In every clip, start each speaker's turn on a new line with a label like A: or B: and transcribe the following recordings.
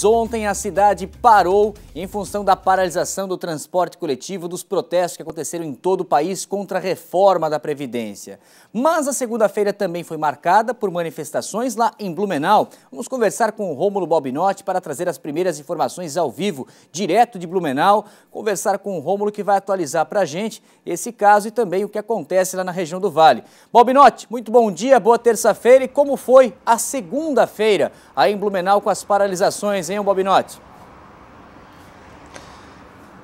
A: Ontem a cidade parou em função da paralisação do transporte coletivo dos protestos que aconteceram em todo o país contra a reforma da Previdência. Mas a segunda-feira também foi marcada por manifestações lá em Blumenau. Vamos conversar com o Rômulo Balbinotti para trazer as primeiras informações ao vivo, direto de Blumenau. Conversar com o Rômulo que vai atualizar para a gente esse caso e também o que acontece lá na região do Vale. Balbinotti, muito bom dia, boa terça-feira. E como foi a segunda-feira aí em Blumenau com as paralisações, hein, Balbinotti?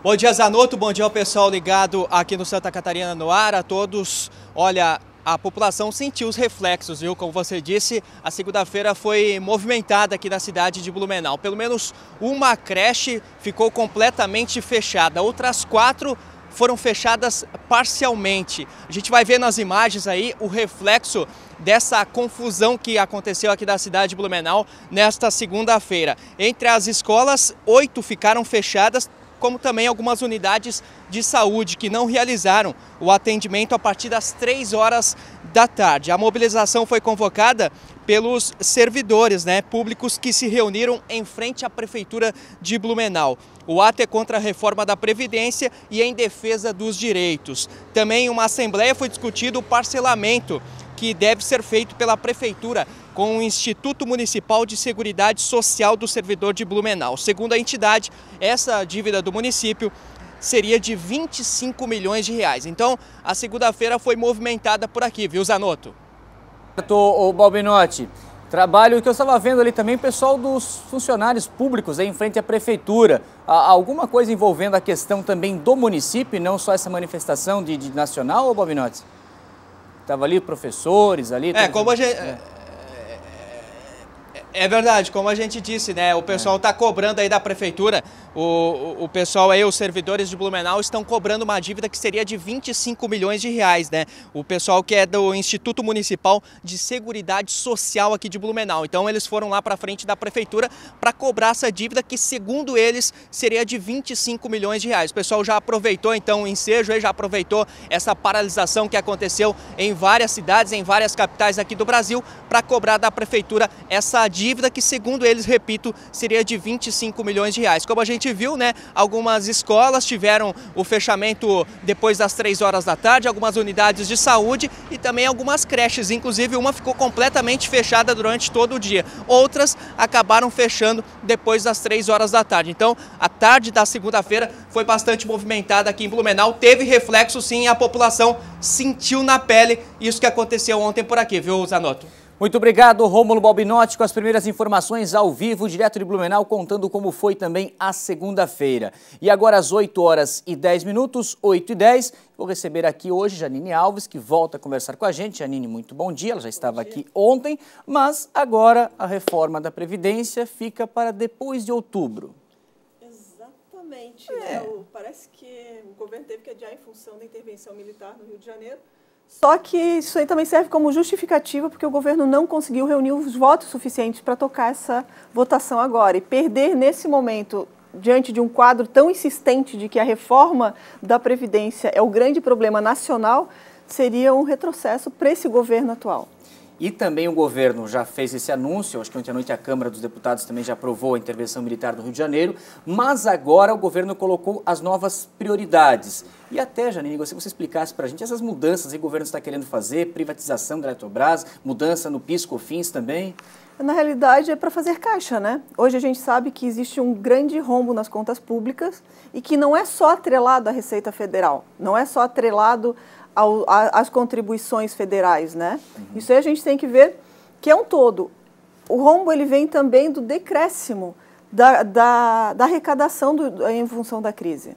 B: Bom dia, Zanotto. Bom dia ao pessoal ligado aqui no Santa Catarina no ar, a todos. Olha, a população sentiu os reflexos, viu? Como você disse, a segunda-feira foi movimentada aqui na cidade de Blumenau. Pelo menos uma creche ficou completamente fechada, outras 4 foram fechadas parcialmente. A gente vai ver nas imagens aí o reflexo dessa confusão que aconteceu aqui da cidade de Blumenau nesta segunda-feira. Entre as escolas, 8 ficaram fechadas, como também algumas unidades de saúde que não realizaram o atendimento a partir das 3 horas da tarde. A mobilização foi convocada pelos servidores públicos que se reuniram em frente à Prefeitura de Blumenau. O ato é contra a reforma da Previdência e em defesa dos direitos. Também em uma assembleia foi discutido o parcelamento que deve ser feito pela Prefeitura com o Instituto Municipal de Seguridade Social do Servidor de Blumenau. Segundo a entidade, essa dívida do município seria de 25 milhões de reais. Então, a segunda-feira foi movimentada por aqui, viu, Zanotto?
A: O Balbinotti, trabalho que eu estava vendo ali também, pessoal dos funcionários públicos aí em frente à prefeitura. Alguma coisa envolvendo a questão também do município e não só essa manifestação de nacional, ou Balbinotti? Estava ali professores ali...
B: Como a gente... É verdade, como a gente disse, o pessoal está cobrando aí da prefeitura, o pessoal aí, os servidores de Blumenau estão cobrando uma dívida que seria de 25 milhões de reais, O pessoal que é do Instituto Municipal de Seguridade Social aqui de Blumenau. Então eles foram lá para frente da prefeitura para cobrar essa dívida que, segundo eles, seria de 25 milhões de reais. O pessoal já aproveitou então o ensejo, já aproveitou essa paralisação que aconteceu em várias cidades, em várias capitais aqui do Brasil, para cobrar da prefeitura essa dívida que, segundo eles, repito, seria de 25 milhões de reais. Como a gente viu, algumas escolas tiveram o fechamento depois das 3 horas da tarde, algumas unidades de saúde e também algumas creches, inclusive uma ficou completamente fechada durante todo o dia. Outras acabaram fechando depois das 3 horas da tarde. Então, a tarde da segunda-feira foi bastante movimentada aqui em Blumenau, teve reflexo sim, a população sentiu na pele isso que aconteceu ontem por aqui, viu, Zanotto?
A: Muito obrigado, Rômulo Balbinotti, com as primeiras informações ao vivo, direto de Blumenau, contando como foi também a segunda-feira. E agora às 8h10, 8h10, vou receber aqui hoje Janine Alves, que volta a conversar com a gente. Janine, muito bom dia, ela já estava aqui ontem, mas agora a reforma da Previdência fica para depois de outubro.
C: Exatamente, Parece que o governo teve que adiar em função da intervenção militar no Rio de Janeiro. Só que isso aí também serve como justificativa porque o governo não conseguiu reunir os votos suficientes para tocar essa votação agora. E perder nesse momento, diante de um quadro tão insistente de que a reforma da Previdência é o grande problema nacional, seria um retrocesso para esse governo atual.
A: E também o governo já fez esse anúncio, acho que ontem à noite a Câmara dos Deputados também já aprovou a intervenção militar do Rio de Janeiro, mas agora o governo colocou as novas prioridades. E até, Janine, gostaria que você explicasse para a gente essas mudanças que o governo está querendo fazer, privatização da Eletrobras, mudança no PIS/COFINS também.
C: Na realidade é para fazer caixa, Hoje a gente sabe que existe um grande rombo nas contas públicas e que não é só atrelado à Receita Federal, não é só atrelado às contribuições federais, Isso aí a gente tem que ver que é um todo. O rombo ele vem também do decréscimo da arrecadação em função da crise.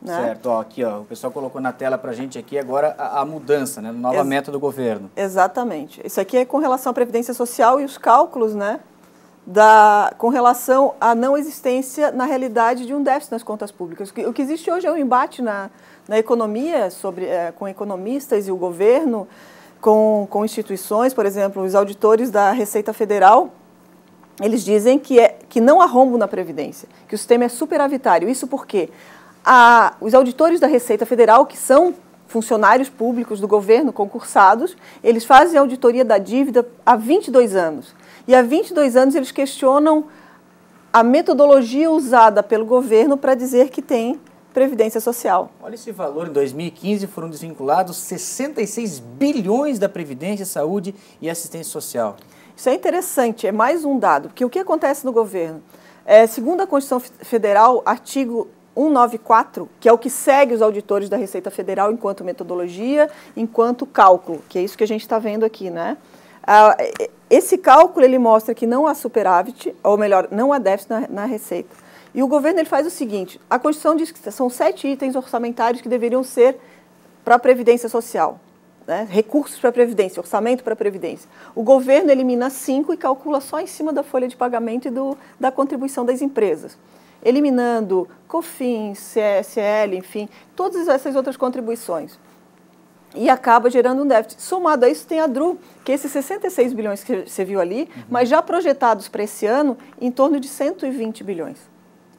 A: Certo, aqui o pessoal colocou na tela para a gente aqui agora a mudança, nova meta do governo.
C: Exatamente. Isso aqui é com relação à Previdência Social e os cálculos, com relação à não existência, na realidade, de um déficit nas contas públicas. O que existe hoje é um embate na economia, com economistas e o governo, com instituições, por exemplo, os auditores da Receita Federal, eles dizem que não há rombo na Previdência, que o sistema é superavitário. Isso porque os auditores da Receita Federal, que são funcionários públicos do governo concursados, eles fazem auditoria da dívida há 22 anos. E há 22 anos eles questionam a metodologia usada pelo governo para dizer que tem previdência social.
A: Olha esse valor, em 2015 foram desvinculados 66 bilhões da Previdência, Saúde e Assistência Social.
C: Isso é interessante, é mais um dado, porque o que acontece no governo? Segundo a Constituição Federal, artigo 194, que é o que segue os auditores da Receita Federal enquanto metodologia, enquanto cálculo, que é isso que a gente está vendo aqui, né? Esse cálculo, ele mostra que não há superávit, ou melhor, não há déficit na Receita. E o governo ele faz o seguinte, a Constituição diz que são 7 itens orçamentários que deveriam ser para a Previdência Social, né? Recursos para a Previdência, orçamento para a Previdência. O governo elimina 5 e calcula só em cima da folha de pagamento e da contribuição das empresas, eliminando COFINS, CSL, enfim, todas essas outras contribuições. E acaba gerando um déficit. Somado a isso tem a DRU, que é esses 66 bilhões que você viu ali, mas já projetados para esse ano em torno de 120 bilhões.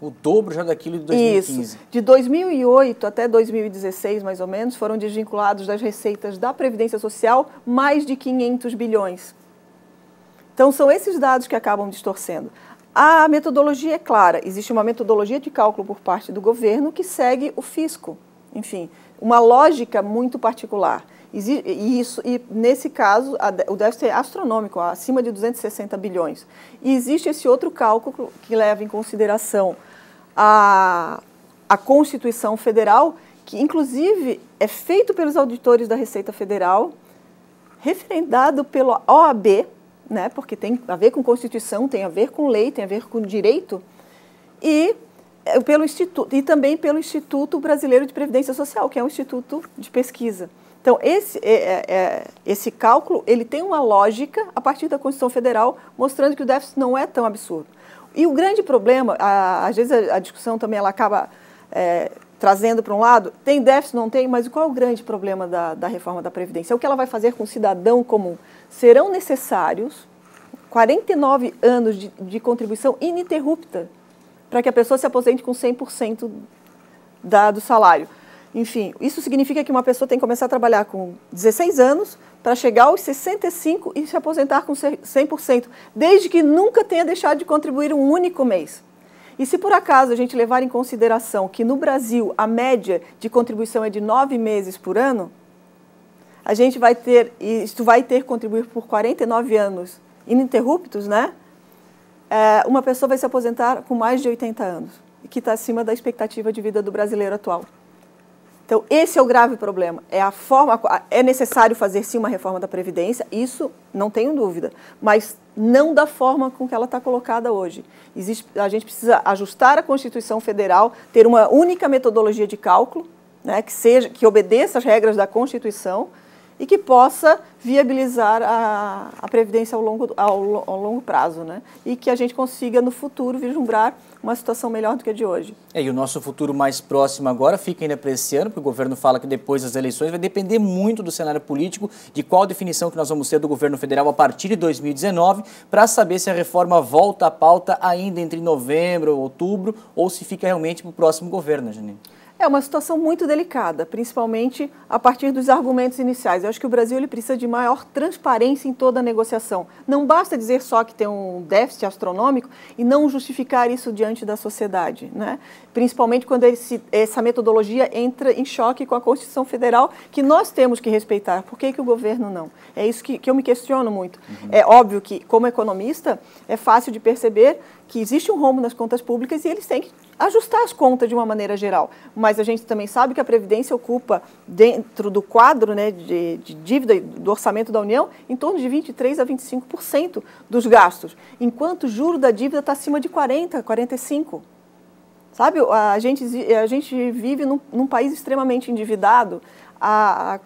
A: O dobro já daquilo de 2015.
C: Isso. De 2008 até 2016, mais ou menos, foram desvinculados das receitas da Previdência Social mais de 500 bilhões. Então, são esses dados que acabam distorcendo. A metodologia é clara. Existe uma metodologia de cálculo por parte do governo que segue o fisco. Enfim, uma lógica muito particular. E nesse caso, o déficit é astronômico, acima de 260 bilhões. E existe esse outro cálculo que leva em consideração a Constituição Federal, que inclusive é feito pelos auditores da Receita Federal, referendado pela OAB, né, porque tem a ver com Constituição, tem a ver com lei, tem a ver com direito, e também pelo Instituto Brasileiro de Previdência Social, que é um instituto de pesquisa. Então, esse cálculo ele tem uma lógica a partir da Constituição Federal, mostrando que o déficit não é tão absurdo. E o grande problema, às vezes a discussão também ela acaba trazendo para um lado, tem déficit, não tem, mas qual é o grande problema da reforma da Previdência? É o que ela vai fazer com o cidadão comum. Serão necessários 49 anos de contribuição ininterrupta para que a pessoa se aposente com 100% do salário. Enfim, isso significa que uma pessoa tem que começar a trabalhar com 16 anos para chegar aos 65 e se aposentar com 100%, desde que nunca tenha deixado de contribuir um único mês. E se por acaso a gente levar em consideração que no Brasil a média de contribuição é de 9 meses por ano, a gente vai ter que contribuir por 49 anos ininterruptos, né? Uma pessoa vai se aposentar com mais de 80 anos, que está acima da expectativa de vida do brasileiro atual. Então, esse é o grave problema. É necessário fazer, sim, uma reforma da Previdência, isso não tenho dúvida, mas não da forma com que ela está colocada hoje. A gente precisa ajustar a Constituição Federal, ter uma única metodologia de cálculo, né, que obedeça às regras da Constituição e que possa viabilizar a Previdência ao longo prazo, né? E que a gente consiga, no futuro, vislumbrar uma situação melhor do que a de hoje.
A: E o nosso futuro mais próximo agora fica ainda para esse ano, porque o governo fala que depois das eleições vai depender muito do cenário político, de qual definição que nós vamos ter do governo federal a partir de 2019, para saber se a reforma volta à pauta ainda entre novembro, outubro, ou se fica realmente para o próximo governo, né, Janine?
C: É uma situação muito delicada, principalmente a partir dos argumentos iniciais. Eu acho que o Brasil ele precisa de maior transparência em toda a negociação. Não basta dizer só que tem um déficit astronômico e não justificar isso diante da sociedade, né? Principalmente quando essa metodologia entra em choque com a Constituição Federal, que nós temos que respeitar. Por que o governo não? É isso que eu me questiono muito. É óbvio que, como economista, é fácil de perceber que existe um rombo nas contas públicas e eles têm que ajustar as contas de uma maneira geral. Mas a gente também sabe que a Previdência ocupa, dentro do quadro, né, de dívida do orçamento da União, em torno de 23% a 25% dos gastos, enquanto o juro da dívida está acima de 40%, 45%. Sabe, a gente vive num país extremamente endividado,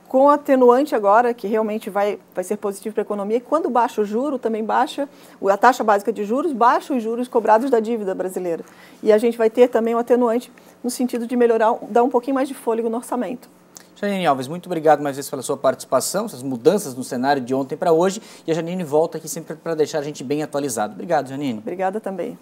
C: com atenuante agora, que realmente vai ser positivo para a economia, quando baixa o juro, também baixa a taxa básica de juros, baixa os juros cobrados da dívida brasileira. E a gente vai ter também um atenuante no sentido de melhorar, dar um pouquinho mais de fôlego no orçamento.
A: Janine Alves, muito obrigado mais uma vez pela sua participação, essas mudanças no cenário de ontem para hoje. E a Janine volta aqui sempre para deixar a gente bem atualizado. Obrigado, Janine.
C: Obrigada também.